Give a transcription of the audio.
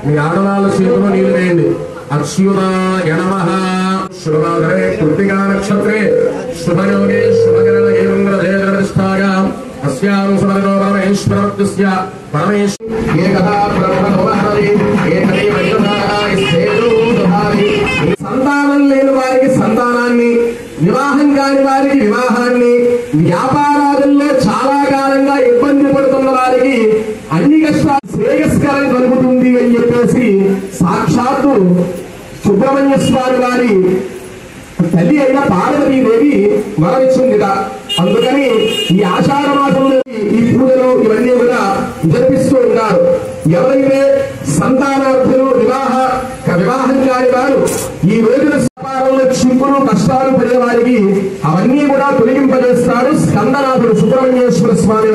మీ ఆడవాళ్ళ చేతిలో నీళ్లు వేయండి. అచ్యుతాయ నమః. శుభోదరే కృత్తికా నక్షత్రే శుభయోగే శుభకరణ ఏమంగళదేవస్థాయాం అస్యాం సమరో పరమేశ్వరస్య ఏకదా బ్రహ్మోహరి ఏకదేవ యుధాయి. సంతానం లేని వారికి సంతానాన్ని, వివాహం కాని వారికి వివాహాన్ని, వ్యాపారాలలో చాలా కాలంగా ఇబ్బంది పడుతున్న వారికి అన్ని కష్టాలు శ్రేయస్కరం కలుగుతుంది అని చెప్పేసి సాక్షాత్తు సుబ్రహ్మణ్య స్వామి వారి తల్లి అయిన పార్వతీదేవి వరమిచ్చిందిగా. అందుకని ఈ ఆషాఢ మాసంలో ఈ పూజలు ఇవన్నీ కూడా జరిపిస్తూ ఉంటారు. ఎవరైతే సంతానార్థులు వివాహం కాని వారు ఈ రోజున వ్యాపారంలో చిక్కులు కష్టాలు పడే వారికి అవన్నీ కూడా తొలగింపజేస్తాడు స్కందనాథుడు సుబ్రహ్మణ్యేశ్వర స్వామి.